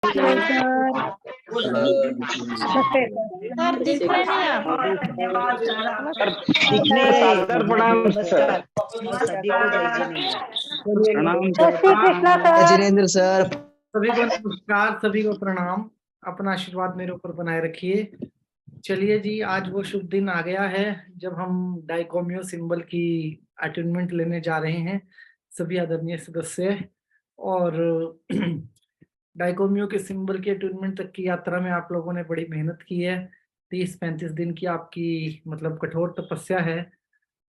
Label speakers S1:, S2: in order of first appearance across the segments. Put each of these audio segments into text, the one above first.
S1: Sir नमस्ते
S2: sir दिख रहे नहीं आप?
S3: सर दिखने सादर प्रणाम सर।
S1: सभी को जय जिनेंद्र।
S3: प्रणाम
S1: जय श्री कृष्णा सर।
S4: जिनेंद्र सर।
S5: सभी को नमस्कार, सभी को प्रणाम। अपना आशीर्वाद मेरे ऊपर बनाए रखिए। चलिए जी, आज वो शुभ दिन आ गया है जब हम डाइकोमियो सिंबल की अटेनमेंट लेने जा रहे हैं, सभी आदरणीय सदस्य। और डाइकोमियो के सिंबल की अटेनमेंट तक की यात्रा में आप लोगों ने बड़ी मेहनत की है। 30-35 दिन की आपकी मतलब कठोर तपस्या है।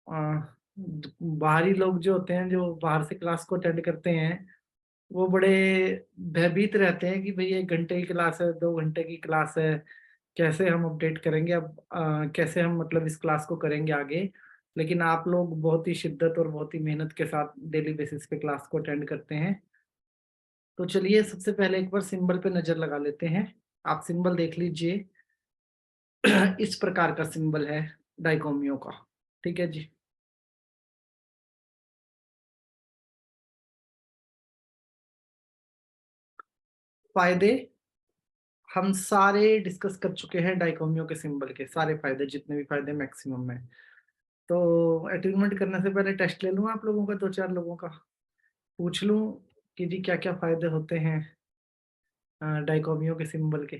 S5: बाहरी लोग जो होते हैं, जो बाहर से क्लास को अटेंड करते हैं, वो बड़े भयभीत रहते हैं कि भाई 1 घंटे की क्लास है, 2 घंटे की क्लास है, कैसे हम अपडेट करेंगे अब, कैसे हम मतलब इस क्लास को करेंगे आगे। लेकिन आप लोग बहुत ही शिद्दत और बहुत ही मेहनत के साथ डेली बेसिस पे क्लास को अटेंड करते हैं। तो चलिए, सबसे पहले एक बार सिंबल पे नजर लगा लेते हैं। आप सिंबल देख लीजिए। इस प्रकार का सिंबल है डाइकोमियो का, ठीक है जी। फायदे हम सारे डिस्कस कर चुके हैं डाइकोमियो के सिंबल के सारे फायदे, जितने भी फायदे मैक्सिमम है। तो अटेनमेंट करने से पहले टेस्ट ले लूँ आप लोगों का, 2-4 लोगों का पूछ लूँ कि जी क्या क्या फायदे होते हैं डाइकोमियो के सिंबल के।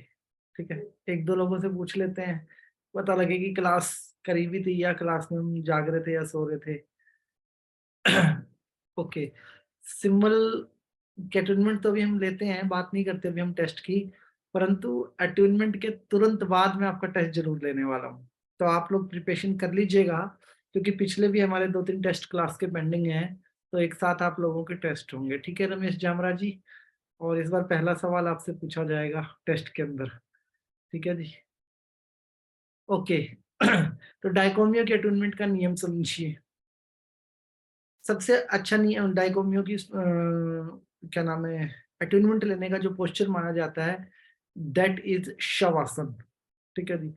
S5: ठीक है, 1-2 लोगों से पूछ लेते हैं, पता लगे कि क्लास करीबी थी या क्लास में हम जाग रहे थे या सो रहे थे। ओके, सिंबल के अटेनमेंट तो अभी हम लेते हैं, बात नहीं करते अभी हम टेस्ट की। परंतु अटेनमेंट के तुरंत बाद मैं आपका टेस्ट जरूर लेने वाला हूँ, तो आप लोग प्रिपरेशन कर लीजिएगा, क्योंकि पिछले भी हमारे 2-3 टेस्ट क्लास के पेंडिंग हैं। तो एक साथ आप लोगों के टेस्ट होंगे, ठीक है रमेश जामरा जी। और इस बार पहला सवाल आपसे पूछा जाएगा टेस्ट के अंदर, ठीक है जी। ओके। तो डाइकोमियो के अटेनमेंट का नियम समझिए। सबसे अच्छा नियम डाइकोमियो की क्या नाम है, अटेनमेंट लेने का जो पोस्चर माना जाता है, दैट इज शवासन। ठीक है जी।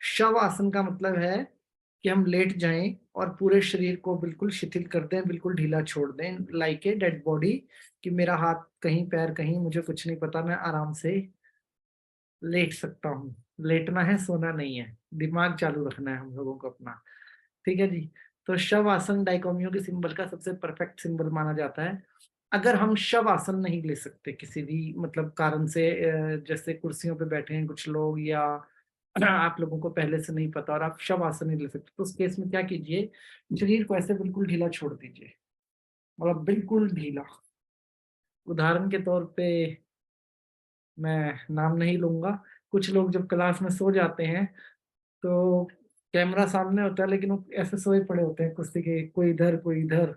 S5: शवासन का मतलब है कि हम लेट जाएं और पूरे शरीर को बिल्कुल शिथिल कर दें, बिल्कुल ढीला छोड़ दें, लाइक ए डेड बॉडी, कि मेरा हाथ कहीं पैर कहीं, मुझे कुछ नहीं पता, मैं आराम से लेट सकता हूँ। लेटना है, सोना नहीं है, दिमाग चालू रखना है हम लोगों को अपना, ठीक है जी। तो शव आसन डाइकोमियो के सिंबल का सबसे परफेक्ट सिंबल माना जाता है। अगर हम शव आसन नहीं ले सकते किसी भी मतलब कारण से, जैसे कुर्सियों पे बैठे हैं कुछ लोग, या आप लोगों को पहले से नहीं पता और आप शव आसन नहीं ले सकते, तो उस केस में क्या कीजिए, शरीर को ऐसे बिल्कुल ढीला छोड़ दीजिए, मतलब बिल्कुल ढीला। उदाहरण के तौर पे मैं नाम नहीं लूंगा, कुछ लोग जब क्लास में सो जाते हैं तो कैमरा सामने होता है लेकिन वो ऐसे सोए पड़े होते हैं कुर्सी के, कोई इधर कोई इधर,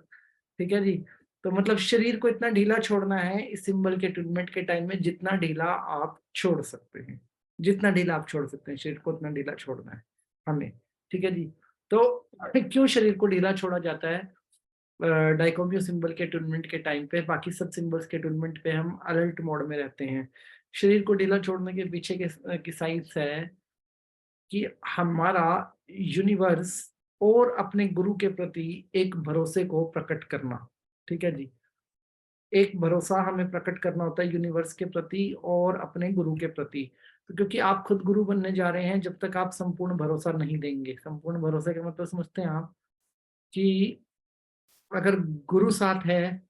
S5: ठीक है जी। तो मतलब शरीर को इतना ढीला छोड़ना है इस सिंबल के ट्रीटमेंट के टाइम में, जितना ढीला आप छोड़ सकते हैं, जितना ढीला आप छोड़ सकते हैं शरीर को उतना ढीला छोड़ना है हमें, ठीक है जी। तो क्यों शरीर को ढीला छोड़ा जाता है डाइकोमियो सिंबल के टूर्नामेंट के टाइम पे, बाकी सब सिंबल्स के टूर्नामेंट पे हम अलर्ट मोड में रहते हैं। शरीर को ढीला छोड़ने के पीछे की साइंस है कि हमारा यूनिवर्स और अपने गुरु के प्रति एक भरोसे को प्रकट करना, ठीक है जी। एक भरोसा हमें प्रकट करना होता है यूनिवर्स के प्रति और अपने गुरु के प्रति। तो क्योंकि आप खुद गुरु बनने जा रहे हैं, जब तक आप संपूर्ण भरोसा नहीं देंगे, संपूर्ण भरोसे का मतलब समझते हैं आप, कि अगर गुरु साथ है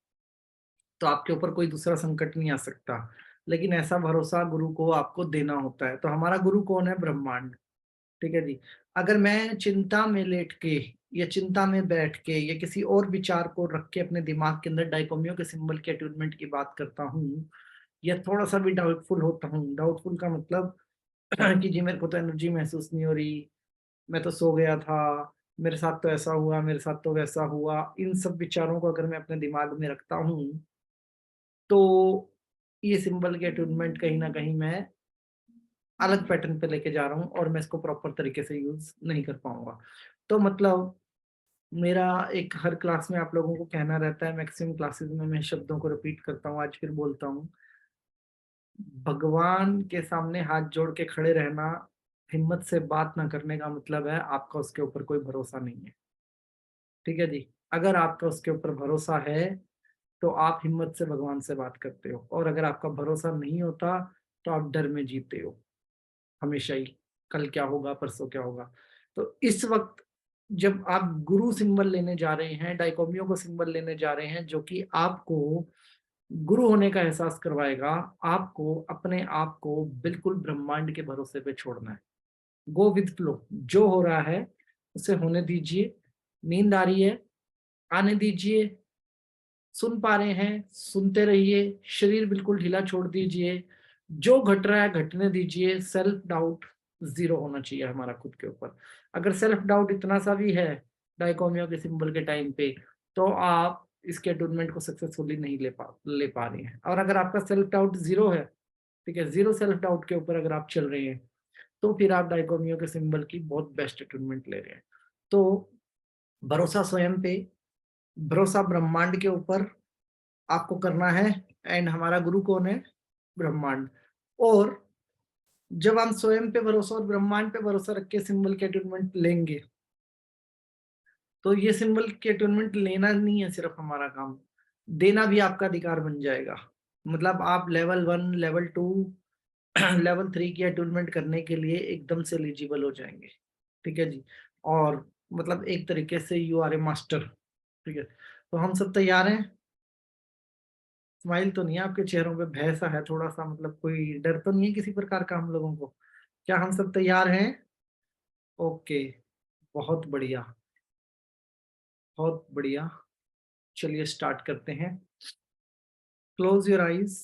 S5: तो आपके ऊपर कोई दूसरा संकट नहीं आ सकता, लेकिन ऐसा भरोसा गुरु को आपको देना होता है। तो हमारा गुरु कौन है? ब्रह्मांड, ठीक है जी। अगर मैं चिंता में लेट के या चिंता में बैठ के या किसी और विचार को रख के अपने दिमाग के अंदर डाइकोमियो के सिंबल के अट्यूनमेंट की बात करता हूँ, या थोड़ा सा भी डाउटफुल होता हूँ, डाउटफुल का मतलब कि जी मेरे को तो एनर्जी महसूस नहीं हो रही, मैं तो सो गया था, मेरे साथ तो ऐसा हुआ, मेरे साथ तो वैसा हुआ, इन सब विचारों को अगर मैं अपने दिमाग में रखता हूँ, तो ये सिंबल के अट्यूनमेंट कहीं ना कहीं मैं अलग पैटर्न पे लेके जा रहा हूँ और मैं इसको प्रॉपर तरीके से यूज नहीं कर पाऊंगा। तो मतलब मेरा एक हर क्लास में आप लोगों को कहना रहता है, मैक्सिमम क्लासेस में मैं शब्दों को रिपीट करता हूँ, आज फिर बोलता हूँ, भगवान के सामने हाथ जोड़ के खड़े रहना, हिम्मत से बात ना करने का मतलब है आपका उसके ऊपर कोई भरोसा नहीं है, ठीक है जी। अगर आपका उसके ऊपर भरोसा है तो आप हिम्मत से भगवान से बात करते हो, और अगर आपका भरोसा नहीं होता तो आप डर में जीते हो हमेशा ही, कल क्या होगा, परसों क्या होगा। तो इस वक्त जब आप गुरु सिंबल लेने जा रहे हैं, डाइकोमियो को सिंबल लेने जा रहे हैं, जो कि आपको गुरु होने का एहसास करवाएगा, आपको अपने आप को बिल्कुल ब्रह्मांड के भरोसे पे छोड़ना है। गो विद फ्लो, जो हो रहा है उसे होने दीजिए। नींद आ रही है, आने दीजिए। सुन पा रहे हैं, सुनते रहिए। शरीर बिल्कुल ढीला छोड़ दीजिए। जो घट रहा है घटने दीजिए। सेल्फ डाउट जीरो होना चाहिए हमारा खुद के ऊपर। अगर सेल्फ डाउट इतना सा भी है डाइकोमियो के सिंबल के टाइम पे, तो आप इसके अटूनमेंट को सक्सेसफुली नहीं ले पा रहे हैं। और अगर आपका सेल्फ डाउट जीरो है, ठीक है, जीरो सेल्फ डाउट के ऊपर अगर आप चल रहे हैं, तो फिर आप डाइकोमियो के सिंबल की बहुत बेस्ट अटूनमेंट ले रहे हैं। तो भरोसा स्वयं पे, भरोसा ब्रह्मांड के ऊपर आपको करना है। एंड हमारा गुरु कौन है? ब्रह्मांड। और जब हम स्वयं पे भरोसा और ब्रह्मांड पे भरोसा रख के सिंबल के अटूनमेंट लेंगे, तो ये सिंबल के अटूनमेंट लेना नहीं है सिर्फ हमारा काम, देना भी आपका अधिकार बन जाएगा। मतलब आप लेवल 1, लेवल 2, लेवल 3 की अटूनमेंट करने के लिए एकदम से एलिजिबल हो जाएंगे। ठीक है जी। और मतलब एक तरीके से यू आर ए मास्टर। ठीक है, तो हम सब तैयार हैं। स्माइल तो नहीं है आपके चेहरों पे, भय सा है थोड़ा सा, मतलब कोई डर तो नहीं है किसी प्रकार का हम लोगों को? क्या हम सब तैयार हैं? ओके, बहुत बढ़िया, बहुत बढ़िया। चलिए स्टार्ट करते हैं। Close your eyes.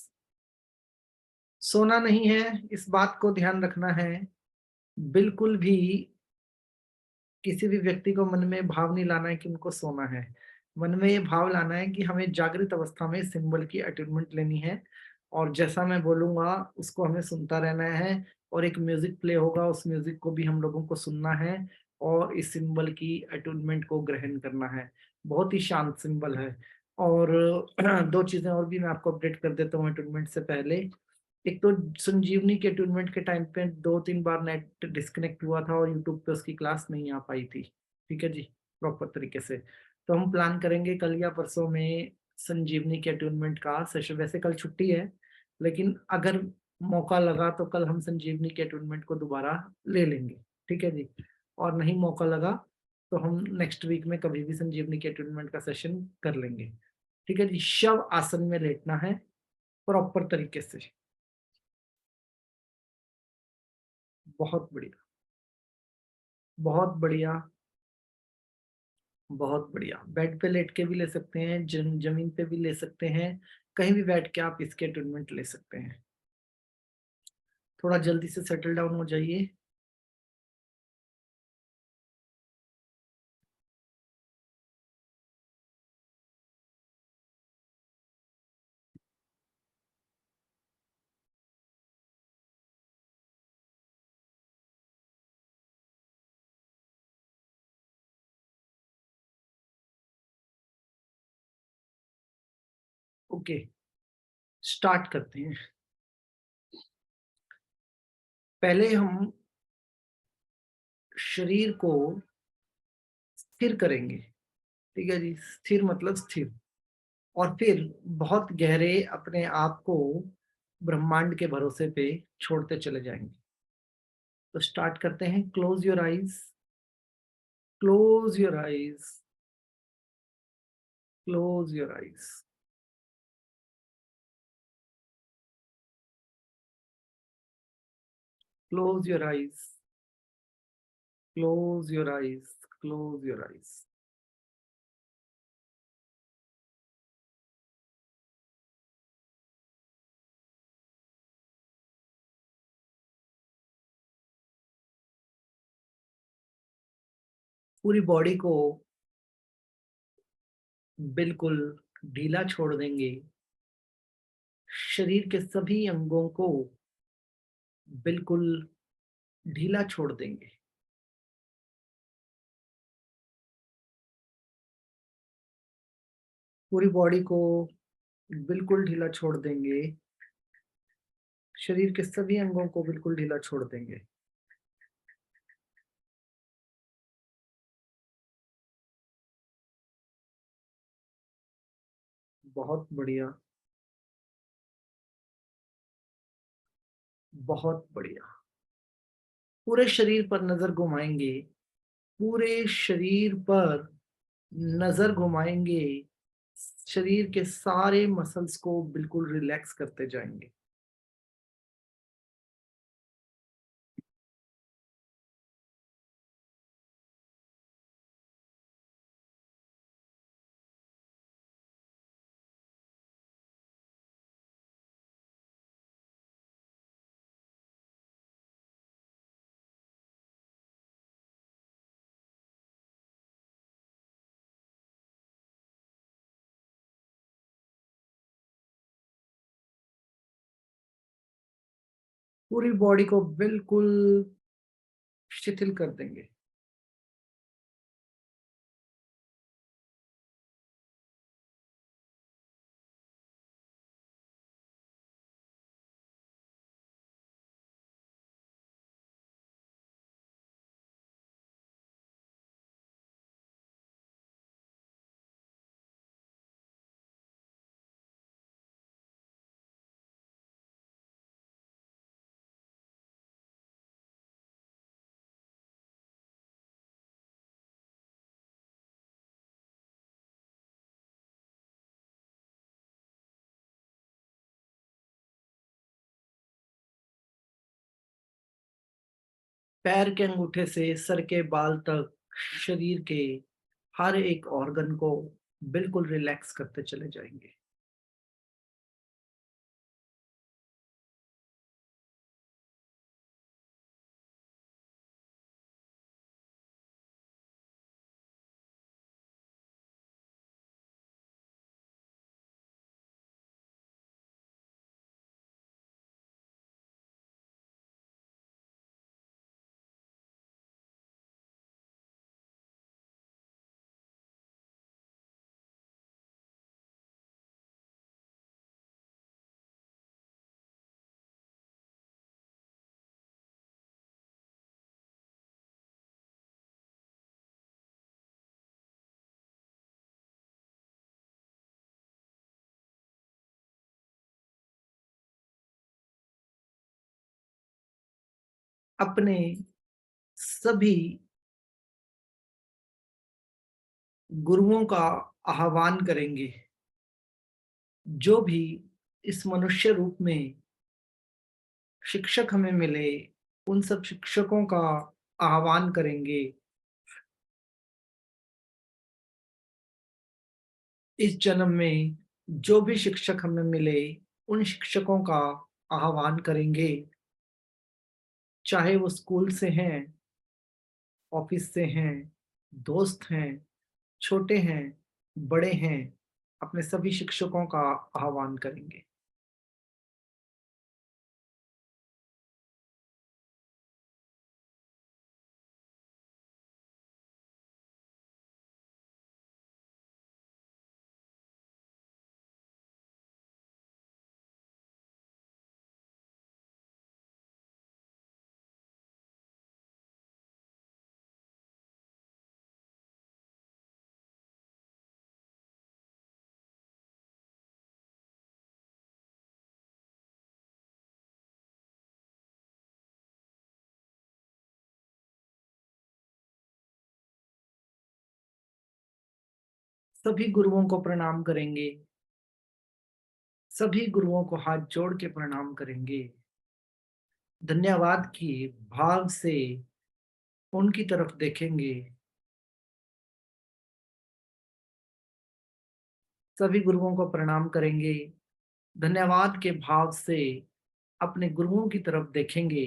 S5: सोना नहीं है, इस बात को ध्यान रखना है। बिल्कुल भी किसी भी व्यक्ति को मन में भाव नहीं लाना है कि उनको सोना है। मन में ये भाव लाना है कि हमें जागृत अवस्था में सिंबल की अटेनमेंट लेनी है, और जैसा मैं बोलूंगा उसको हमें सुनता रहना है। और एक म्यूजिक प्ले होगा, उस म्यूजिक को भी हम लोगों को सुनना है और इस सिंबल की अटेनमेंट को ग्रहण करना है। बहुत ही शांत सिंबल है। और दो चीजें और भी मैं आपको अपडेट कर देता हूँ अटेनमेंट से पहले। एक तो संजीवनी के टूर्नामेंट के टाइम पे 2-3 बार नेट डिस्कनेक्ट हुआ था और यूट्यूब पे उसकी क्लास नहीं आ पाई थी। ठीक है जी, प्रॉपर तरीके से। तो हम प्लान करेंगे कल या परसों में संजीवनी के टूर्नामेंट का सेशन। वैसे कल छुट्टी है, लेकिन अगर मौका लगा तो कल हम संजीवनी के टूर्नामेंट को दोबारा ले लेंगे। ठीक है जी। और नहीं मौका लगा तो हम नेक्स्ट वीक में कभी भी संजीवनी के टूर्नामेंट का सेशन कर लेंगे। ठीक है जी। शव आसन में लेटना है प्रॉपर तरीके से। बहुत बढ़िया, बहुत बढ़िया, बहुत बढ़िया। बेड पे लेट के भी ले सकते हैं, जमीन पे भी ले सकते हैं, कहीं भी बैठ के आप इसके ट्रीटमेंट ले सकते हैं। थोड़ा जल्दी से सेटल डाउन हो जाइए। ओके, स्टार्ट करते हैं। पहले हम शरीर को स्थिर करेंगे। ठीक है जी, स्थिर मतलब स्थिर। और फिर बहुत गहरे अपने आप को ब्रह्मांड के भरोसे पे छोड़ते चले जाएंगे। तो स्टार्ट करते हैं। Close your eyes, close your eyes, close your eyes. Close your eyes. Close your eyes. Close your eyes. पूरी बॉडी को बिल्कुल ढीला छोड़ देंगे। शरीर के सभी अंगों को बिल्कुल ढीला छोड़ देंगे। पूरी बॉडी को बिल्कुल ढीला छोड़ देंगे। शरीर के सभी अंगों को बिल्कुल ढीला छोड़ देंगे। बहुत बढ़िया। बहुत बढ़िया। पूरे शरीर पर नजर घुमाएंगे, पूरे शरीर पर नजर घुमाएंगे, शरीर के सारे मसल्स को बिल्कुल रिलैक्स करते जाएंगे। पूरी बॉडी को बिल्कुल शिथिल कर देंगे। पैर के अंगूठे से सर के बाल तक शरीर के हर एक ऑर्गन को बिल्कुल रिलैक्स करते चले जाएंगे। अपने सभी गुरुओं का आह्वान करेंगे, जो भी इस मनुष्य रूप में शिक्षक हमें मिले, उन सब शिक्षकों का आह्वान करेंगे। इस जन्म में जो भी शिक्षक हमें मिले, उन शिक्षकों का आह्वान करेंगे, चाहे वो स्कूल से हैं, ऑफिस से हैं, दोस्त हैं, छोटे हैं, बड़े हैं, अपने सभी शिक्षकों का आह्वान करेंगे। सभी गुरुओं को प्रणाम करेंगे, सभी गुरुओं को हाथ जोड़ के प्रणाम करेंगे। धन्यवाद की भाव से उनकी तरफ देखेंगे। सभी गुरुओं को प्रणाम करेंगे, धन्यवाद के भाव से अपने गुरुओं की तरफ देखेंगे।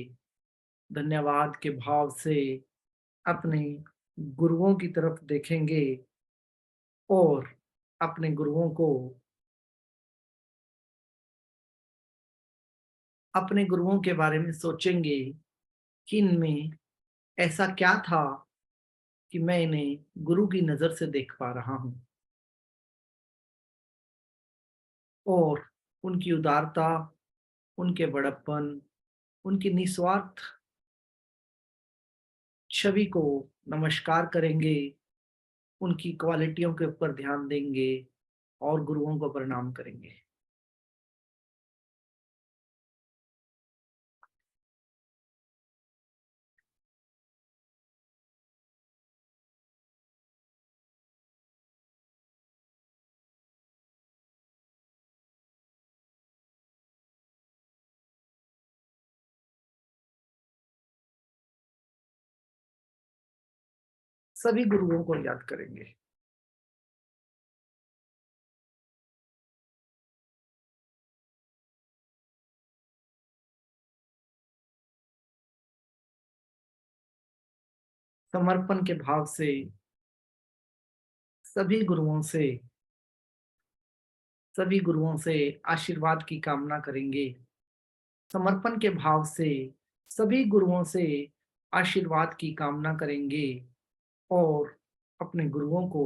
S5: धन्यवाद के भाव से अपने गुरुओं की तरफ देखेंगे और अपने गुरुओं को, अपने गुरुओं के बारे में सोचेंगे कि इनमें ऐसा क्या था कि मैं इन्हें गुरु की नजर से देख पा रहा हूं, और उनकी उदारता, उनके बड़प्पन, उनकी निस्वार्थ छवि को नमस्कार करेंगे, उनकी क्वालिटियों के ऊपर ध्यान देंगे और गुरुओं को प्रणाम करेंगे। सभी गुरुओं को याद करेंगे। समर्पण के भाव से सभी गुरुओं से आशीर्वाद की कामना करेंगे। समर्पण के भाव से सभी गुरुओं से आशीर्वाद की कामना करेंगे और अपने गुरुओं को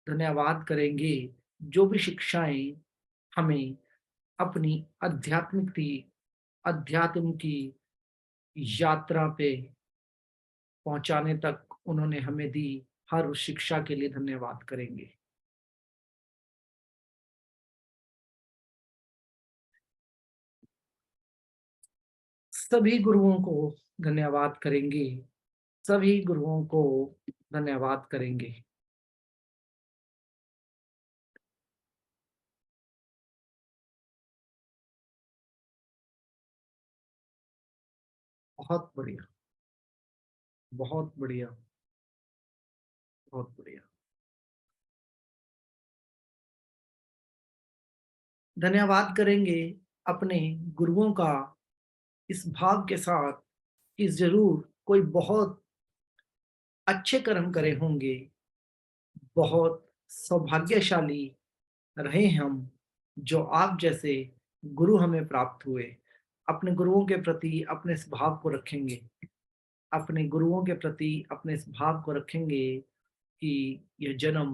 S5: धन्यवाद करेंगे, जो भी शिक्षाएं हमें अपनी अध्यात्म की यात्रा पे पहुंचाने तक उन्होंने हमें दी, हर उस शिक्षा के लिए धन्यवाद करेंगे। सभी गुरुओं को धन्यवाद करेंगे, सभी गुरुओं को धन्यवाद करेंगे। बहुत बढ़िया, बहुत बढ़िया, बहुत बढ़िया। धन्यवाद करेंगे अपने गुरुओं का इस भाव के साथ कि जरूर कोई बहुत अच्छे कर्म करे होंगे, बहुत सौभाग्यशाली रहे हम, जो आप जैसे गुरु हमें प्राप्त हुए। अपने गुरुओं के प्रति अपने इस भाव को रखेंगे, अपने गुरुओं के प्रति अपने इस भाव को रखेंगे कि यह जन्म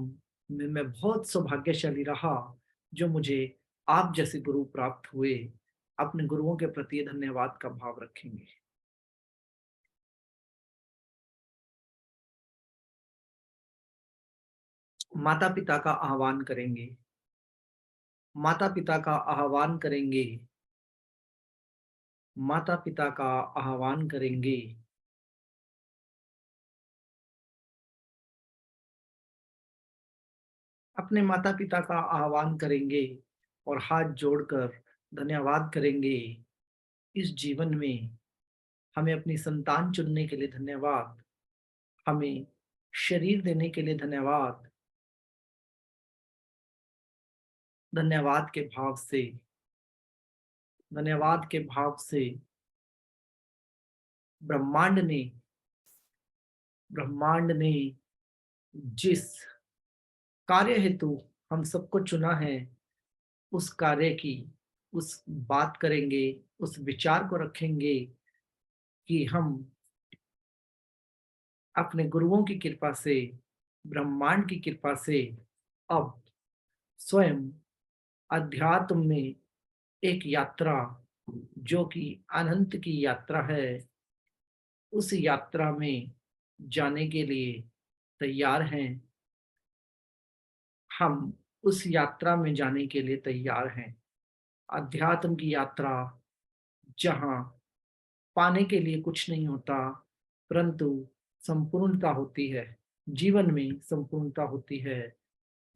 S5: में मैं बहुत सौभाग्यशाली रहा, जो मुझे आप जैसे गुरु प्राप्त हुए। अपने गुरुओं के प्रति धन्यवाद का भाव रखेंगे। माता पिता का आह्वान करेंगे, माता पिता का आह्वान करेंगे, माता पिता का आह्वान करेंगे। अपने माता पिता का आह्वान करेंगे और हाथ जोड़कर धन्यवाद करेंगे। इस जीवन में हमें अपनी संतान चुनने के लिए धन्यवाद, हमें शरीर देने के लिए धन्यवाद। धन्यवाद के भाव से, धन्यवाद के भाव से ब्रह्मांड ने जिस कार्य हेतु हम सबको चुना है, उस कार्य की उस बात करेंगे, उस विचार को रखेंगे कि हम अपने गुरुओं की कृपा से, ब्रह्मांड की कृपा से अब स्वयं अध्यात्म में एक यात्रा, जो कि अनंत की यात्रा है, उस यात्रा में जाने के लिए तैयार हैं। हम उस यात्रा में जाने के लिए तैयार हैं। अध्यात्म की यात्रा, जहाँ पाने के लिए कुछ नहीं होता, परंतु संपूर्णता होती है। जीवन में संपूर्णता होती है।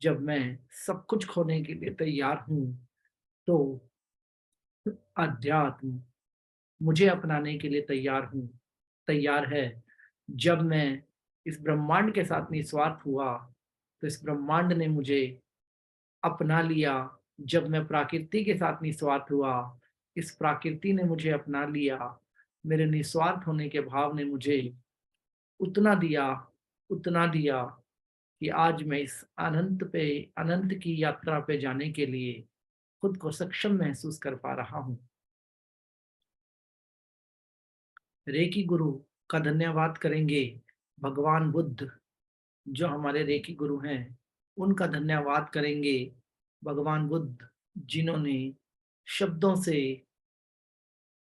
S5: जब मैं सब कुछ खोने के लिए तैयार हूँ, तो अध्यात्म मुझे अपनाने के लिए तैयार है। जब मैं इस ब्रह्मांड के साथ निस्वार्थ हुआ, तो इस ब्रह्मांड ने मुझे अपना लिया। जब मैं प्रकृति के साथ निस्वार्थ हुआ, इस प्रकृति ने मुझे अपना लिया। मेरे निस्वार्थ होने के भाव ने मुझे उतना दिया, उतना दिया कि आज मैं इस अनंत की यात्रा पे जाने के लिए खुद को सक्षम महसूस कर पा रहा हूँ। रेकी गुरु का धन्यवाद करेंगे। भगवान बुद्ध जो हमारे रेकी गुरु हैं, उनका धन्यवाद करेंगे। भगवान बुद्ध जिन्होंने शब्दों से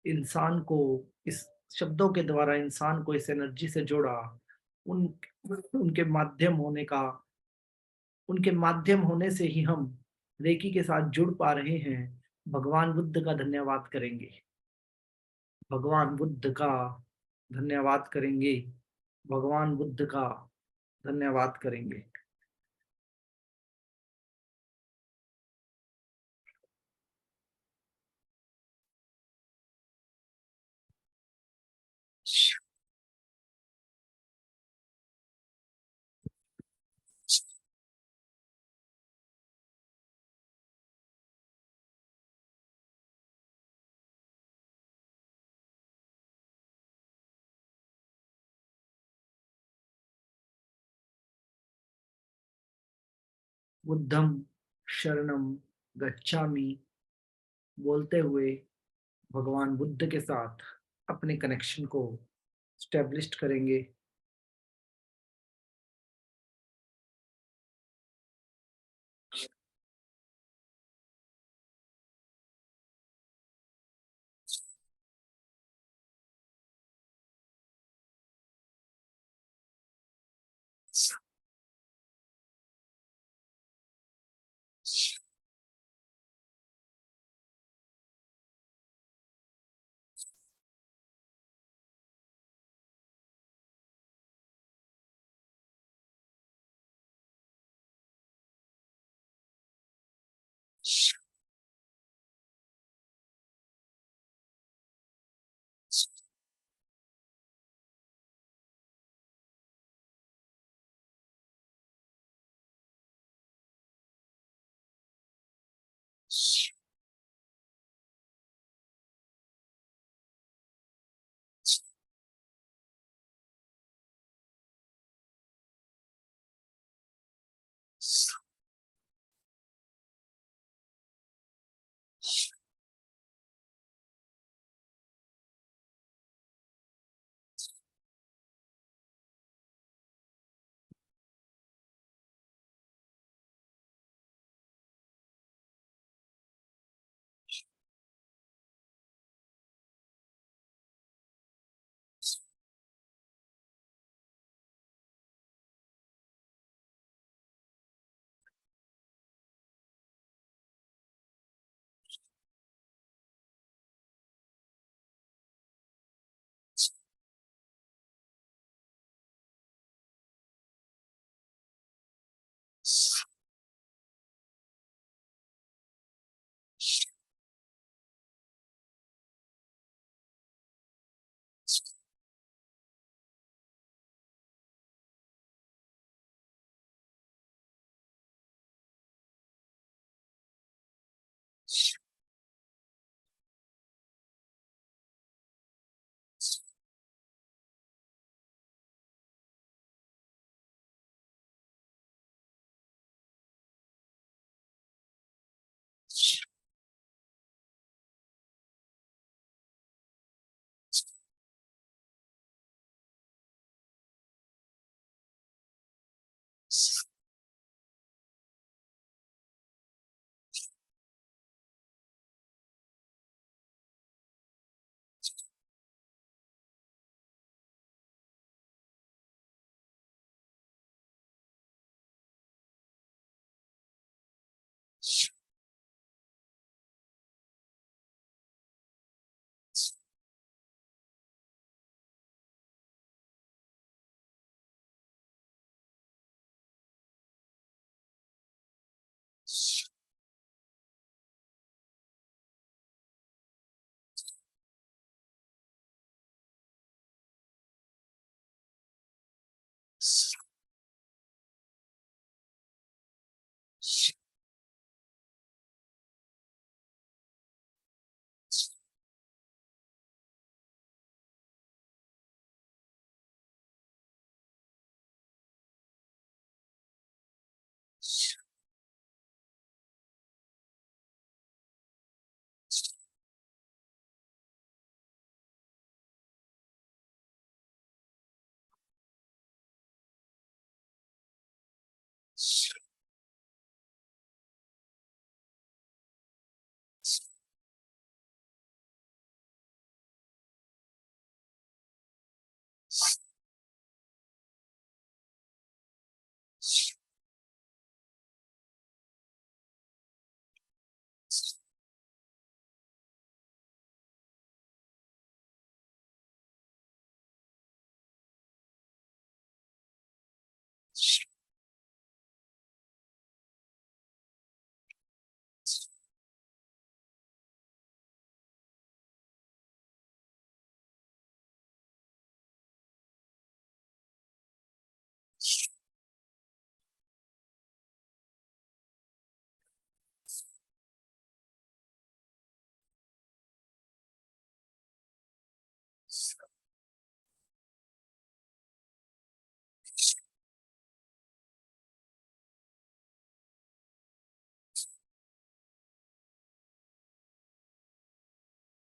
S5: इंसान को इस शब्दों के द्वारा इंसान को इस एनर्जी से जोड़ा, उन उनके माध्यम होने का उनके माध्यम होने से ही हम रेकी के साथ जुड़ पा रहे हैं। भगवान बुद्ध का धन्यवाद करेंगे। भगवान बुद्ध का धन्यवाद करेंगे। भगवान बुद्ध का धन्यवाद करेंगे। बुद्धम शरणम गच्छामि बोलते हुए भगवान बुद्ध के साथ अपने कनेक्शन को स्टैब्लिश करेंगे।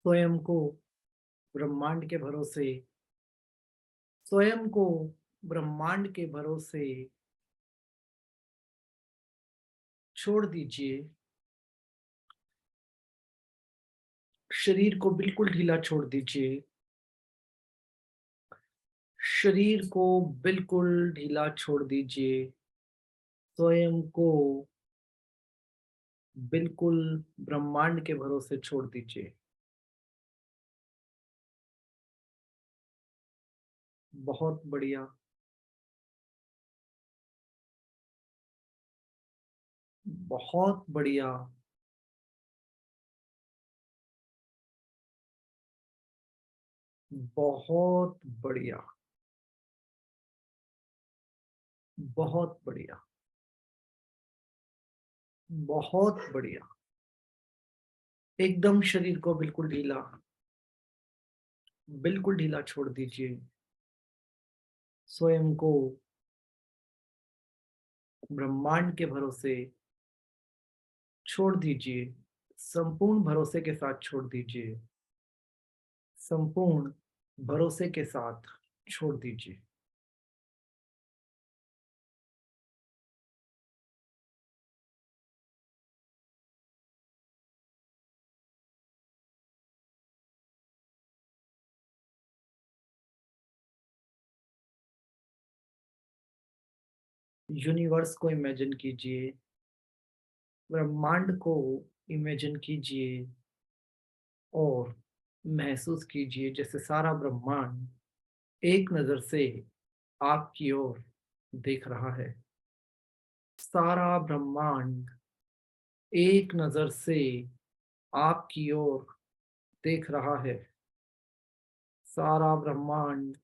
S5: स्वयं को ब्रह्मांड के भरोसे, स्वयं को ब्रह्मांड के भरोसे छोड़ दीजिए। शरीर को बिल्कुल ढीला छोड़ दीजिए। शरीर को बिल्कुल ढीला छोड़ दीजिए। स्वयं को बिल्कुल ब्रह्मांड के भरोसे छोड़ दीजिए। बहुत बढ़िया, बहुत बढ़िया, बहुत बढ़िया, बहुत बढ़िया, बहुत बढ़िया। एकदम शरीर को बिल्कुल ढीला छोड़ दीजिए। स्वयं को ब्रह्मांड के भरोसे छोड़ दीजिए। संपूर्ण भरोसे के साथ छोड़ दीजिए। संपूर्ण भरोसे के साथ छोड़ दीजिए। यूनिवर्स को इमेजिन कीजिए, ब्रह्मांड को इमेजिन कीजिए और महसूस कीजिए जैसे सारा ब्रह्मांड एक नजर से आपकी ओर देख रहा है। सारा ब्रह्मांड एक नजर से आपकी ओर देख रहा है। सारा ब्रह्मांड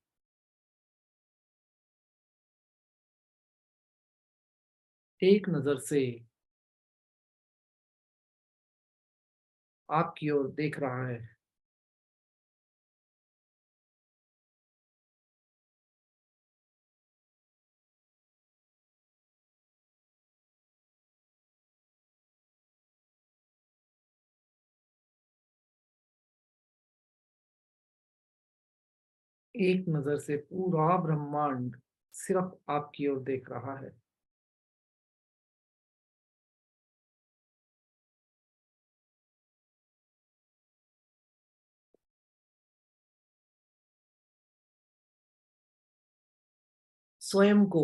S5: एक नजर से आपकी ओर देख रहा है। एक नजर से पूरा ब्रह्मांड सिर्फ आपकी ओर देख रहा है। स्वयं को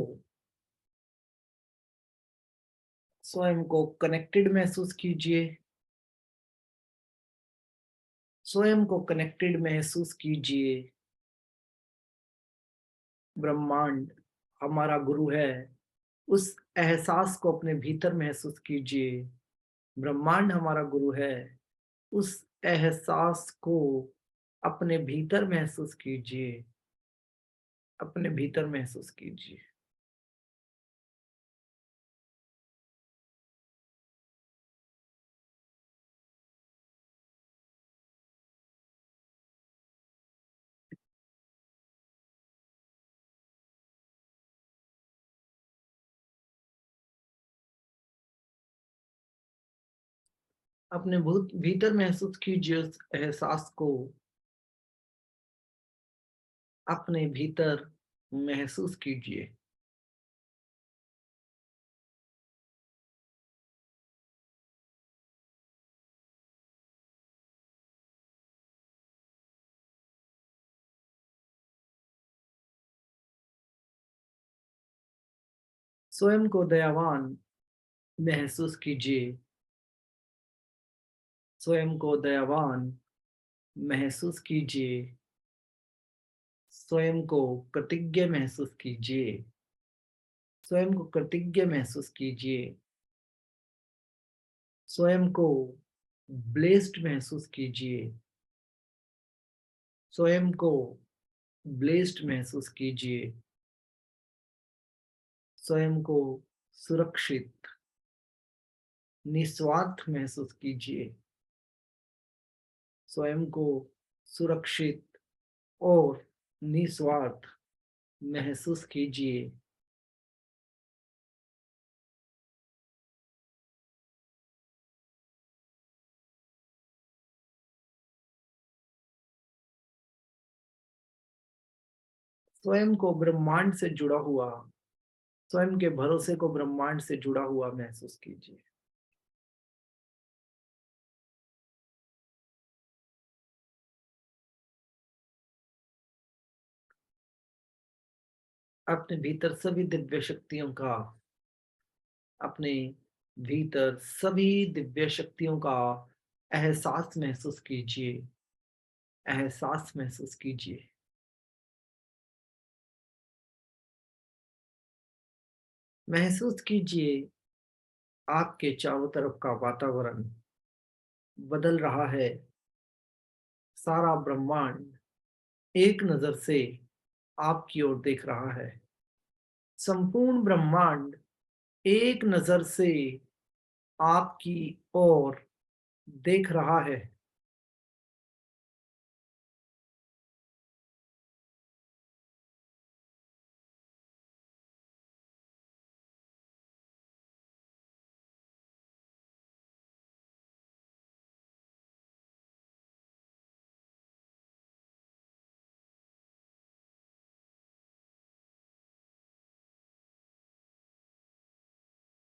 S5: स्वयं को कनेक्टेड महसूस कीजिए। स्वयं को कनेक्टेड महसूस कीजिए। ब्रह्मांड हमारा गुरु है, उस एहसास को अपने भीतर महसूस कीजिए। ब्रह्मांड हमारा गुरु है, उस एहसास को अपने भीतर महसूस कीजिए। अपने भीतर महसूस कीजिए। अपने भूत भीतर महसूस कीजिए उस एहसास को। अपने भीतर महसूस कीजिए। स्वयं को दयावान महसूस कीजिए। स्वयं को दयावान महसूस कीजिए। स्वयं को कृतज्ञ महसूस कीजिए। स्वयं को कृतज्ञ महसूस कीजिए। स्वयं को ब्लेस्ड महसूस कीजिए। स्वयं को ब्लेस्ड महसूस कीजिए। स्वयं को सुरक्षित निस्वार्थ महसूस कीजिए। स्वयं को सुरक्षित और निस्वार्थ महसूस कीजिए। स्वयं को ब्रह्मांड से जुड़ा हुआ, स्वयं के भरोसे को ब्रह्मांड से जुड़ा हुआ महसूस कीजिए। अपने भीतर सभी दिव्य शक्तियों का, अपने भीतर सभी दिव्य शक्तियों का एहसास महसूस कीजिए, एहसास महसूस कीजिए। महसूस कीजिए आपके चारों तरफ का वातावरण बदल रहा है। सारा ब्रह्मांड एक नजर से आपकी ओर देख रहा है। संपूर्ण ब्रह्मांड एक नजर से आपकी ओर देख रहा है।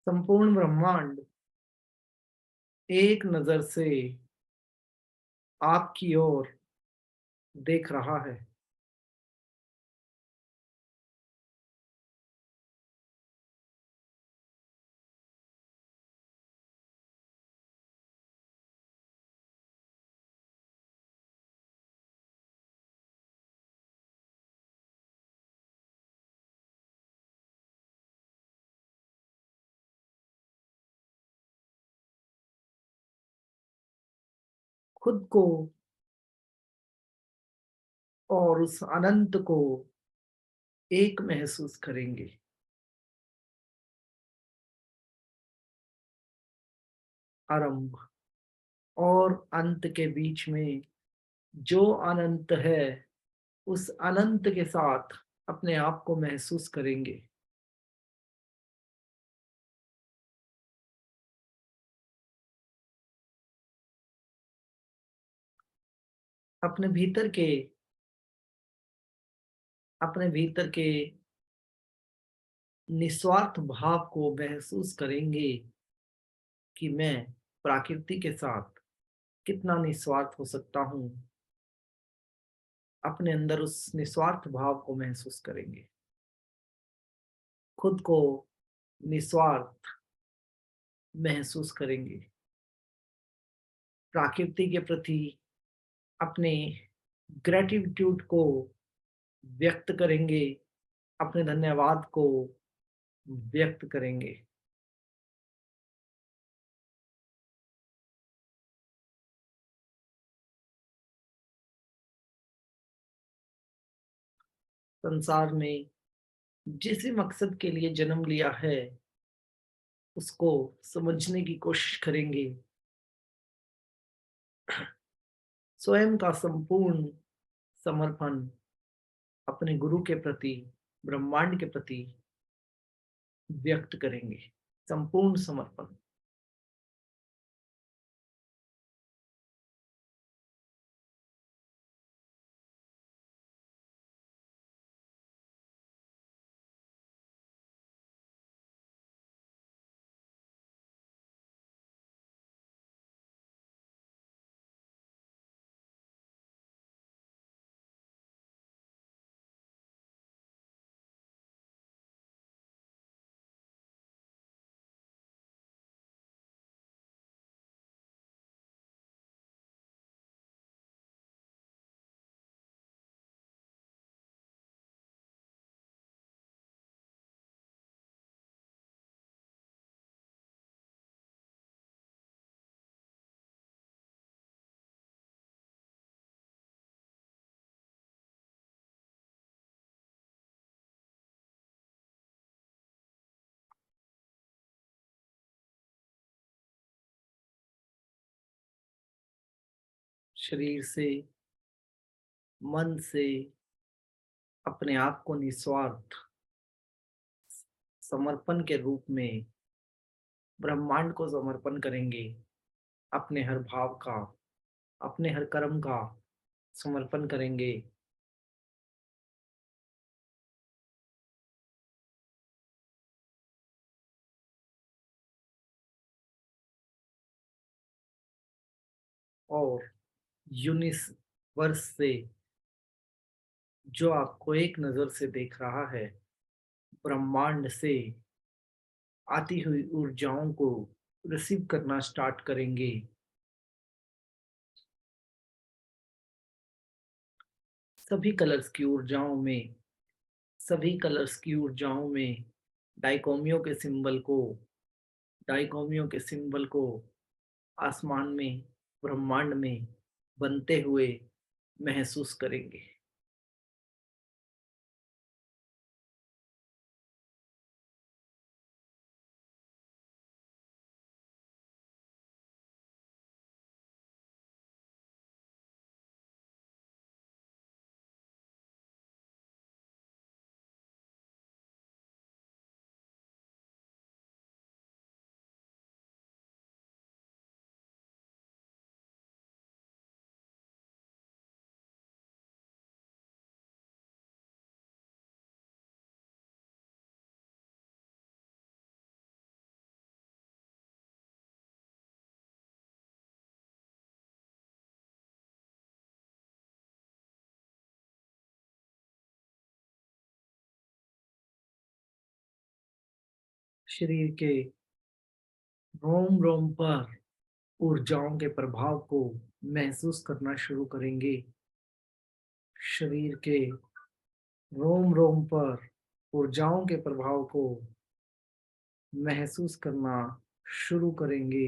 S5: संपूर्ण ब्रह्मांड एक नजर से आपकी ओर देख रहा है। खुद को और उस अनंत को एक महसूस करेंगे। आरंभ और अंत के बीच में जो अनंत है, उस अनंत के साथ अपने आप को महसूस करेंगे। अपने भीतर के, अपने भीतर के निस्वार्थ भाव को महसूस करेंगे कि मैं प्रकृति के साथ कितना निस्वार्थ हो सकता हूँ। अपने अंदर उस निस्वार्थ भाव को महसूस करेंगे। खुद को निस्वार्थ महसूस करेंगे। प्रकृति के प्रति अपने ग्रेटिट्यूड को व्यक्त करेंगे, अपने धन्यवाद को व्यक्त करेंगे। संसार में जिस भी मकसद के लिए जन्म लिया है, उसको समझने की कोशिश करेंगे। स्वयं का संपूर्ण समर्पण अपने गुरु के प्रति, ब्रह्मांड के प्रति व्यक्त करेंगे। संपूर्ण समर्पण। शरीर से, मन से अपने आप को निस्वार्थ समर्पण के रूप में ब्रह्मांड को समर्पण करेंगे। अपने हर भाव का, अपने हर कर्म का समर्पण करेंगे। और यूनिवर्स से जो आपको एक नजर से देख रहा है, ब्रह्मांड से आती हुई ऊर्जाओं को रिसीव करना स्टार्ट करेंगे। सभी कलर्स की ऊर्जाओं में सभी कलर्स की ऊर्जाओं में डाइकोमियो के सिंबल को डाइकोमियो के सिंबल को आसमान में, ब्रह्मांड में बनते हुए महसूस करेंगे। शरीर के रोम रोम पर ऊर्जाओं के प्रभाव को महसूस करना शुरू करेंगे। शरीर के रोम रोम पर ऊर्जाओं के प्रभाव को महसूस करना शुरू करेंगे।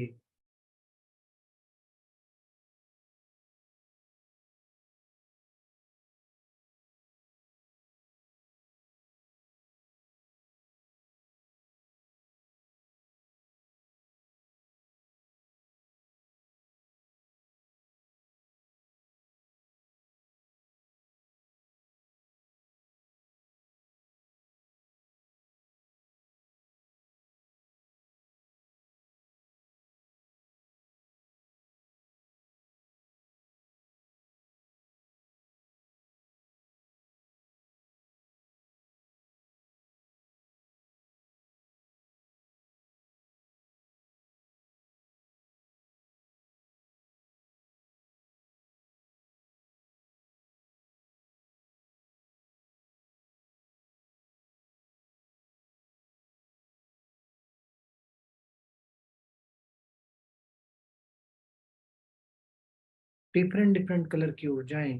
S5: डिफरेंट डिफरेंट कलर की ऊर्जाएं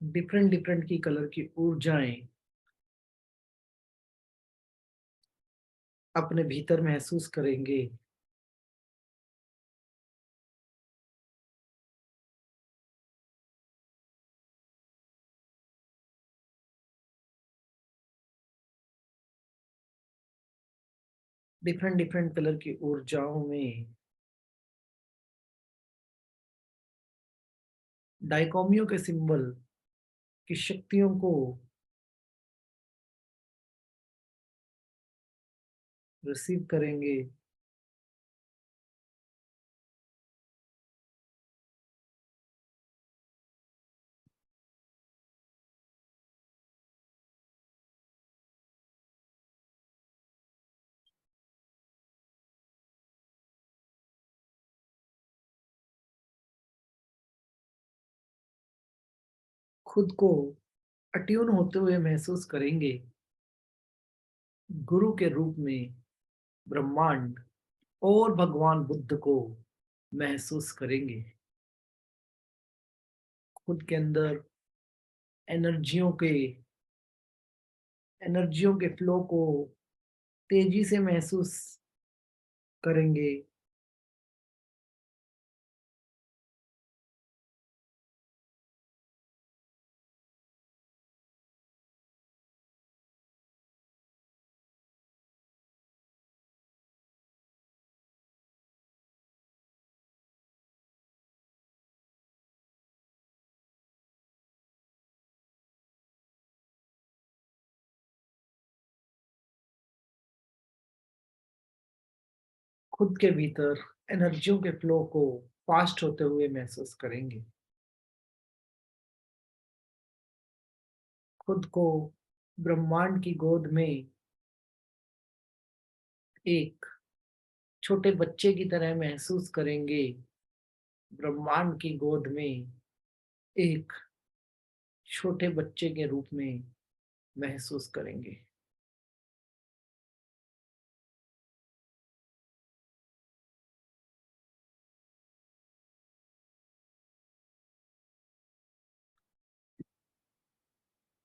S5: डिफरेंट डिफरेंट की कलर की ऊर्जाएं अपने भीतर महसूस करेंगे। डिफरेंट डिफरेंट कलर की ऊर्जाओं में डाइकोमियो के सिंबल की शक्तियों को रिसीव करेंगे। खुद को अट्यून होते हुए महसूस करेंगे। गुरु के रूप में ब्रह्मांड और भगवान बुद्ध को महसूस करेंगे। खुद के अंदर एनर्जियों के एनर्जियों के फ्लो को तेजी से महसूस करेंगे। खुद के भीतर एनर्जियों के फ्लो को फास्ट होते हुए महसूस करेंगे। खुद को ब्रह्मांड की गोद में एक छोटे बच्चे की तरह महसूस करेंगे, ब्रह्मांड की गोद में एक छोटे बच्चे के रूप में महसूस करेंगे।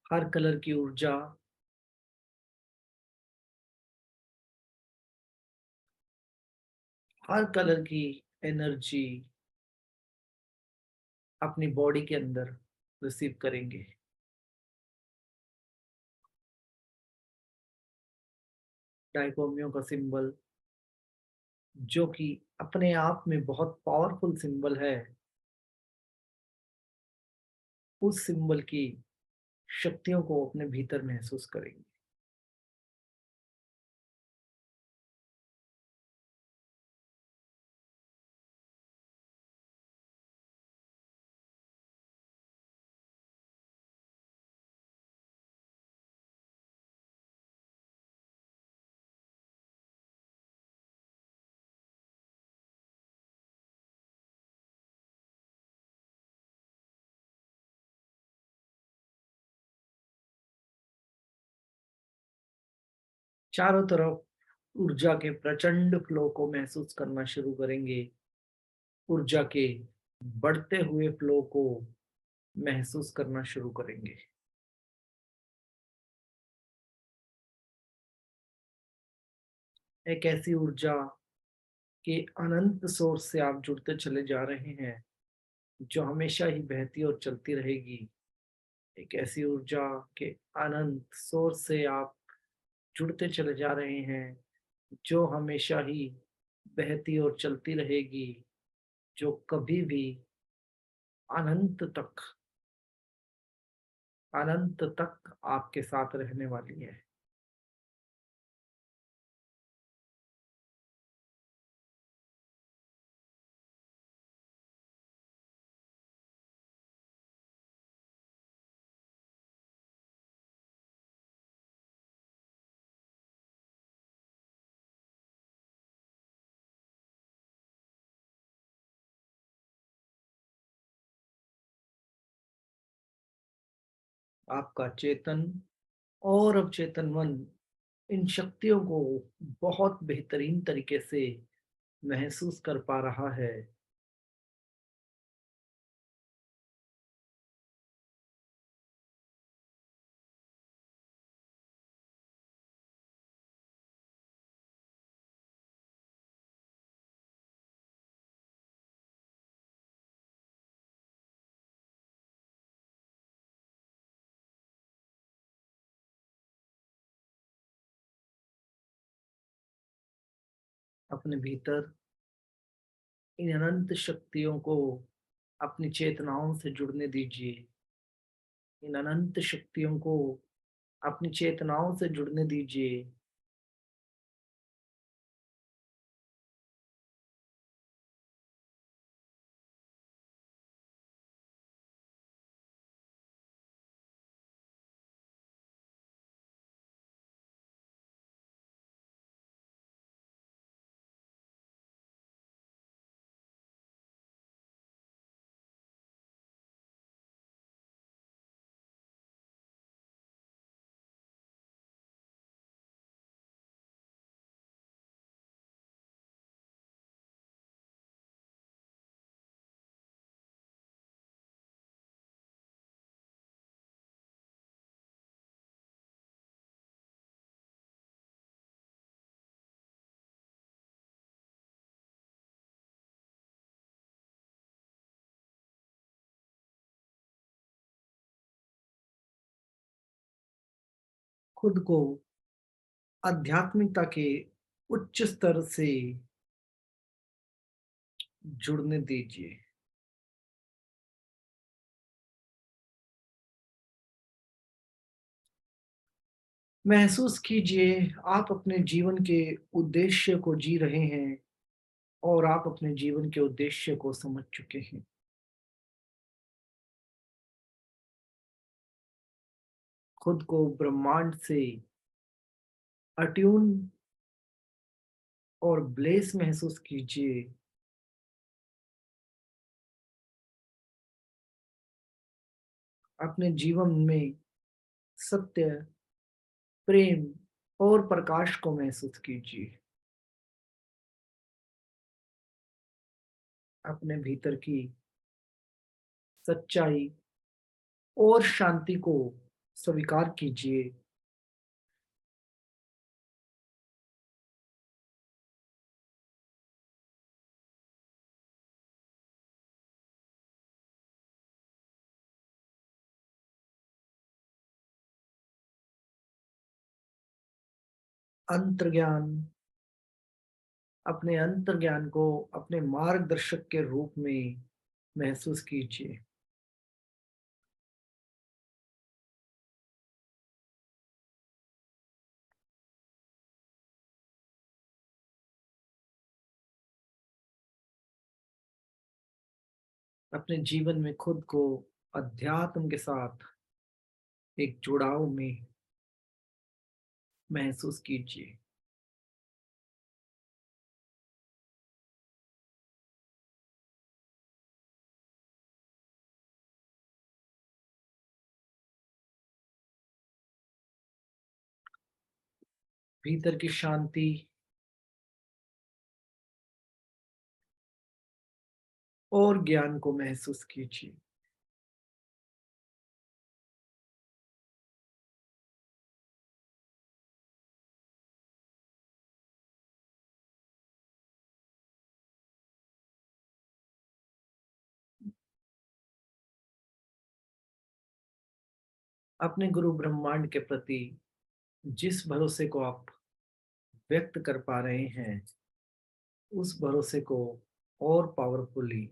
S5: हर कलर की ऊर्जा, हर कलर की एनर्जी अपनी बॉडी के अंदर रिसीव करेंगे। डाइकोमियो का सिंबल, जो कि अपने आप में बहुत पावरफुल सिंबल है, उस सिंबल की शक्तियों को अपने भीतर महसूस करेंगे। चारों तरफ ऊर्जा के प्रचंड फ्लो को महसूस करना शुरू करेंगे। ऊर्जा के बढ़ते हुए फ्लो को महसूस करना शुरू करेंगे। एक ऐसी ऊर्जा के अनंत सोर्स से आप जुड़ते चले जा रहे हैं, जो हमेशा ही बहती और चलती रहेगी। एक ऐसी ऊर्जा के अनंत सोर्स से आप जुड़ते चले जा रहे हैं, जो हमेशा ही बहती और चलती रहेगी, जो कभी भी अनंत तक अनंत तक आपके साथ रहने वाली है। आपका चेतन और अवचेतन मन इन शक्तियों को बहुत बेहतरीन तरीके से महसूस कर पा रहा है। अपने भीतर इन अनंत शक्तियों को अपनी चेतनाओं से जुड़ने दीजिए। इन अनंत शक्तियों को अपनी चेतनाओं से जुड़ने दीजिए। खुद को आध्यात्मिकता के उच्च स्तर से जुड़ने दीजिए। महसूस कीजिए आप अपने जीवन के उद्देश्य को जी रहे हैं और आप अपने जीवन के उद्देश्य को समझ चुके हैं। खुद को ब्रह्मांड से अट्यून और ब्लेस महसूस कीजिए। अपने जीवन में सत्य, प्रेम और प्रकाश को महसूस कीजिए। अपने भीतर की सच्चाई और शांति को स्वीकार कीजिए। अंतर्ज्ञान, अपने अंतर्ज्ञान को अपने मार्गदर्शक के रूप में महसूस कीजिए। अपने जीवन में खुद को अध्यात्म के साथ एक जुड़ाव में महसूस कीजिए। भीतर की शांति और ज्ञान को महसूस कीजिए। अपने गुरु ब्रह्मांड के प्रति जिस भरोसे को आप व्यक्त कर पा रहे हैं, उस भरोसे को और पावरफुली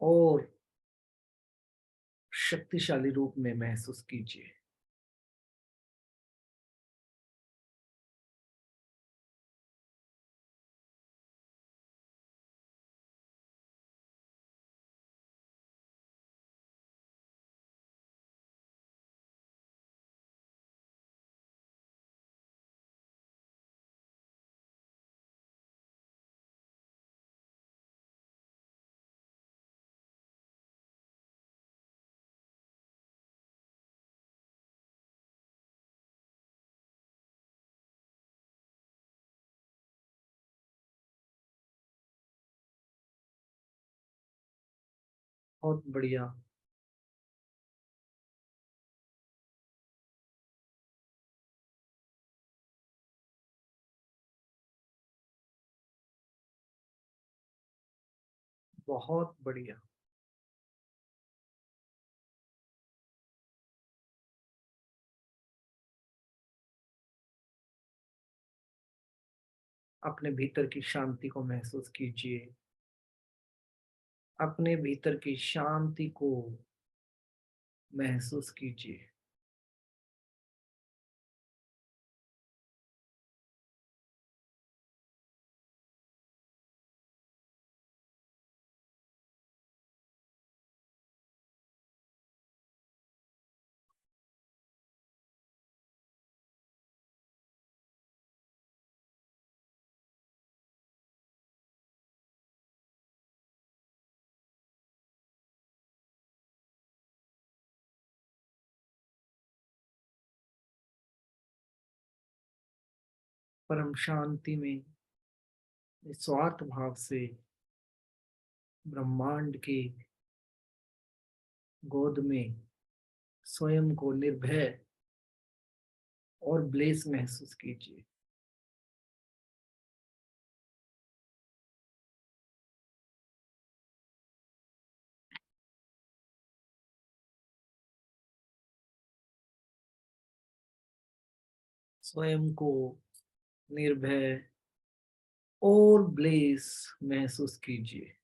S5: और शक्तिशाली रूप में महसूस कीजिए। बहुत बढ़िया। बहुत बढ़िया। अपने भीतर की शांति को महसूस कीजिए। अपने भीतर की शांति को महसूस कीजिए। परम शांति में निस्वार्थ भाव से ब्रह्मांड की गोद में स्वयं को निर्भय और ब्लेस महसूस कीजिए। स्वयं को निर्भय और ब्लेस महसूस कीजिए।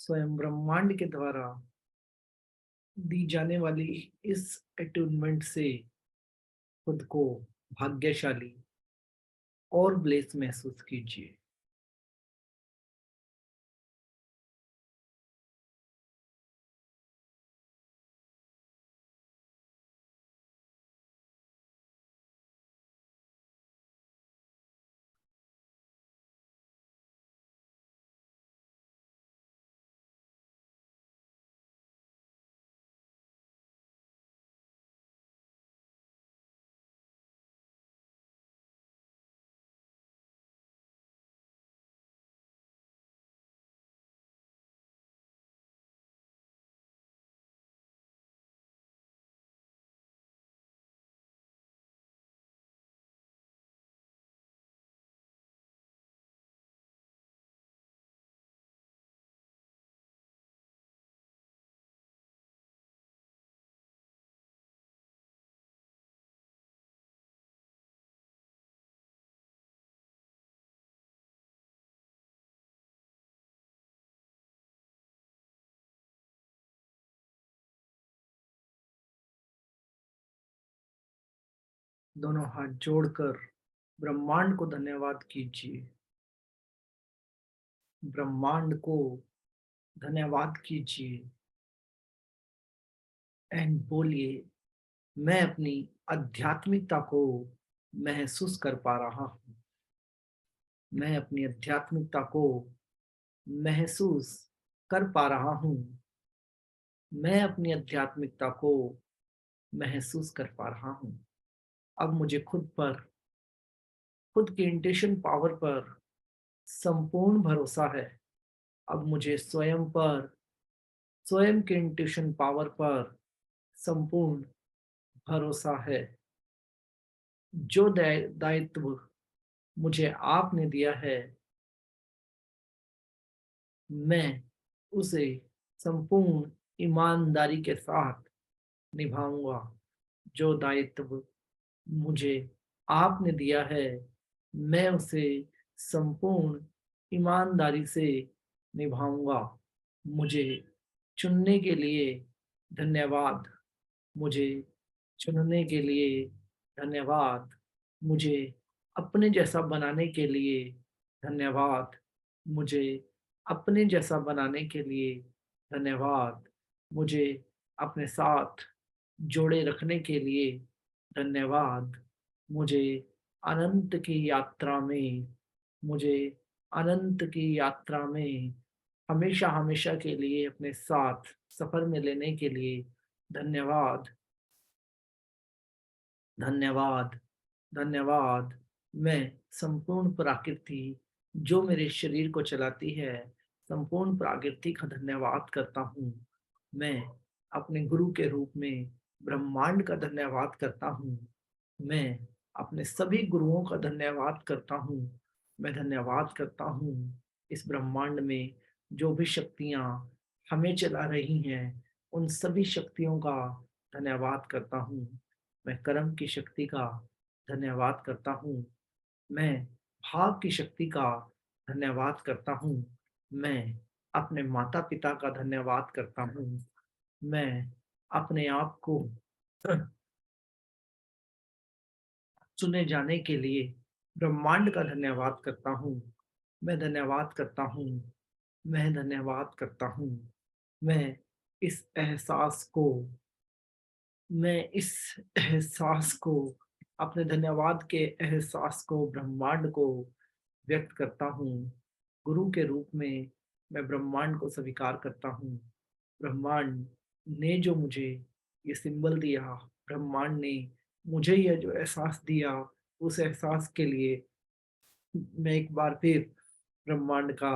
S5: स्वयं ब्रह्मांड के द्वारा दी जाने वाली इस अटूनमेंट से खुद को भाग्यशाली और ब्लेस महसूस कीजिए। दोनों हाथ जोड़कर ब्रह्मांड को धन्यवाद कीजिए। ब्रह्मांड को धन्यवाद कीजिए एंड बोलिए, मैं अपनी आध्यात्मिकता को महसूस कर पा रहा हूँ। मैं अपनी आध्यात्मिकता को महसूस कर पा रहा हूँ। मैं अपनी आध्यात्मिकता को महसूस कर पा रहा हूँ। अब मुझे खुद की इंट्यूशन पावर पर संपूर्ण भरोसा है। अब मुझे स्वयं के इंट्यूशन पावर पर संपूर्ण भरोसा है। जो दायित्व मुझे आपने दिया है, मैं उसे संपूर्ण ईमानदारी के साथ निभाऊंगा। जो दायित्व मुझे आपने दिया है, मैं उसे संपूर्ण ईमानदारी से निभाऊंगा। मुझे चुनने के लिए धन्यवाद। मुझे चुनने के लिए धन्यवाद। मुझे अपने जैसा बनाने के लिए धन्यवाद। मुझे अपने जैसा बनाने के लिए धन्यवाद। मुझे अपने साथ जोड़े रखने के लिए धन्यवाद। मुझे अनंत की यात्रा में मुझे अनंत की यात्रा में हमेशा हमेशा के लिए अपने साथ सफर में लेने के लिए धन्यवाद। धन्यवाद। धन्यवाद। मैं संपूर्ण प्रकृति जो मेरे शरीर को चलाती है, संपूर्ण प्रकृति का धन्यवाद करता हूँ। मैं अपने गुरु के रूप में ब्रह्मांड का धन्यवाद करता हूँ। मैं अपने सभी गुरुओं का धन्यवाद करता हूँ। मैं धन्यवाद करता हूँ इस ब्रह्मांड में जो भी शक्तियाँ हमें चला रही हैं, उन सभी शक्तियों का धन्यवाद करता हूँ। मैं कर्म की शक्ति का धन्यवाद करता हूँ। मैं भाव की शक्ति का धन्यवाद करता हूँ। मैं अपने माता पिता का धन्यवाद करता हूँ। मैं अपने आप को चुने जाने के लिए ब्रह्मांड का धन्यवाद करता हूँ। मैं धन्यवाद करता हूँ। मैं धन्यवाद करता हूँ। मैं इस एहसास को मैं इस एहसास को अपने धन्यवाद के एहसास को ब्रह्मांड को व्यक्त करता हूँ। गुरु के रूप में मैं ब्रह्मांड को स्वीकार करता हूँ। ब्रह्मांड ने जो मुझे ये सिंबल दिया, ब्रह्मांड ने मुझे यह जो एहसास दिया, उस एहसास के लिए मैं एक बार फिर ब्रह्मांड का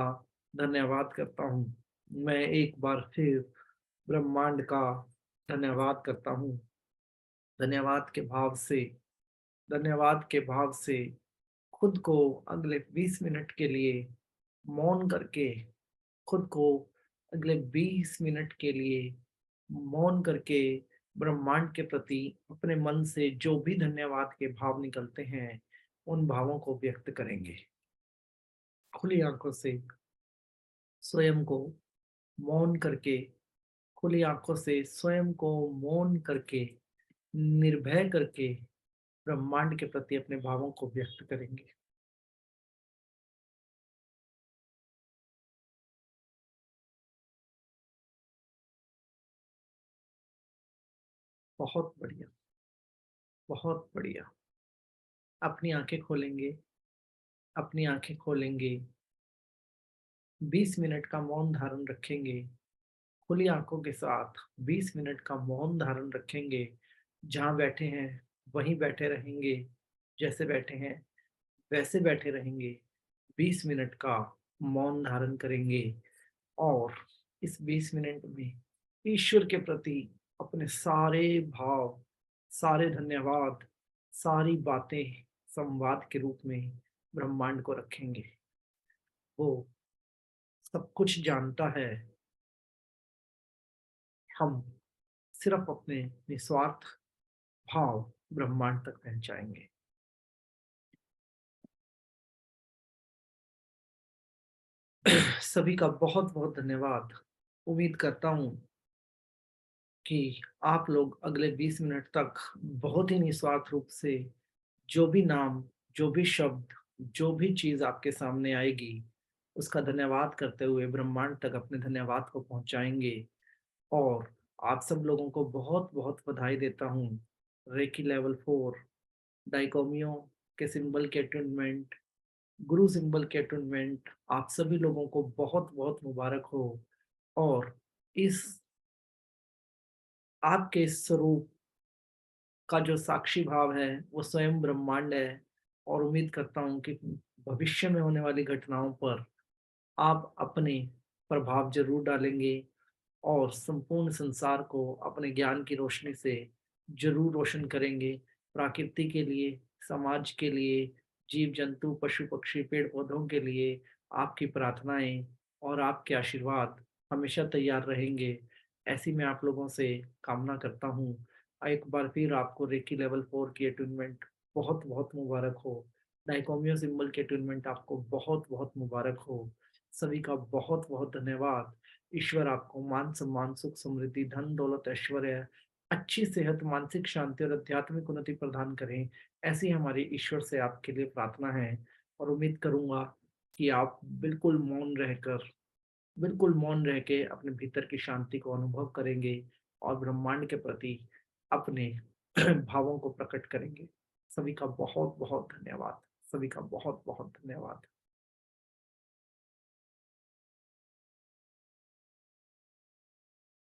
S5: धन्यवाद करता हूँ। मैं एक बार फिर ब्रह्मांड का धन्यवाद करता हूँ। धन्यवाद के भाव से धन्यवाद के भाव से खुद को अगले 20 मिनट के लिए मौन करके खुद को अगले 20 मिनट के लिए मौन करके ब्रह्मांड के प्रति अपने मन से जो भी धन्यवाद के भाव निकलते हैं, उन भावों को व्यक्त करेंगे। खुली आंखों से स्वयं को मौन करके, खुली आंखों से स्वयं को मौन करके, निर्भय करके ब्रह्मांड के प्रति अपने भावों को व्यक्त करेंगे। बहुत बढ़िया, बहुत बढ़िया। अपनी आंखें खोलेंगे, अपनी आंखें खोलेंगे, 20 मिनट का मौन धारण रखेंगे। खुली आंखों के साथ 20 मिनट का मौन धारण रखेंगे। जहां बैठे हैं वहीं बैठे रहेंगे, जैसे बैठे हैं वैसे बैठे रहेंगे। 20 मिनट का मौन धारण करेंगे और इस 20 मिनट में ईश्वर के प्रति अपने सारे भाव, सारे धन्यवाद, सारी बातें संवाद के रूप में ब्रह्मांड को रखेंगे। वो सब कुछ जानता है, हम सिर्फ अपने निस्वार्थ भाव ब्रह्मांड तक पहुंचाएंगे। सभी का बहुत बहुत धन्यवाद। उम्मीद करता हूं कि आप लोग अगले 20 मिनट तक बहुत ही निस्वार्थ रूप से जो भी नाम, जो भी शब्द, जो भी चीज आपके सामने आएगी उसका धन्यवाद करते हुए ब्रह्मांड तक अपने धन्यवाद को पहुंचाएंगे। और आप सब लोगों को बहुत बहुत बधाई देता हूँ। रेकी लेवल 4 डाइकोमियो के सिंबल के अटूनमेंट, गुरु सिंबल के अटूनमेंट आप सभी लोगों को बहुत बहुत मुबारक हो। और इस आपके इस स्वरूप का जो साक्षी भाव है वो स्वयं ब्रह्मांड है। और उम्मीद करता हूँ कि भविष्य में होने वाली घटनाओं पर आप अपने प्रभाव जरूर डालेंगे और संपूर्ण संसार को अपने ज्ञान की रोशनी से जरूर रोशन करेंगे। प्रकृति के लिए, समाज के लिए, जीव जंतु, पशु पक्षी, पेड़ पौधों के लिए आपकी प्रार्थनाएं और आपके आशीर्वाद हमेशा तैयार रहेंगे, ऐसी मैं आप लोगों से कामना करता हूँ। एक बार फिर आपको रेकी लेवल 4 की अटूनमेंट बहुत बहुत मुबारक हो। डाइकोमियो सिंबल की अटूनमेंट आपको बहुत बहुत मुबारक हो। सभी का बहुत बहुत धन्यवाद। ईश्वर आपको मान सम्मान, सुख समृद्धि, धन दौलत, ऐश्वर्य, अच्छी सेहत, मानसिक शांति और आध्यात्मिक उन्नति प्रदान करें, ऐसी हमारी ईश्वर से आपके लिए प्रार्थना है। और उम्मीद करूंगा कि आप बिल्कुल मौन रह के अपने भीतर की शांति को अनुभव करेंगे और ब्रह्मांड के प्रति अपने भावों को प्रकट करेंगे। सभी का बहुत बहुत धन्यवाद। सभी का बहुत बहुत धन्यवाद।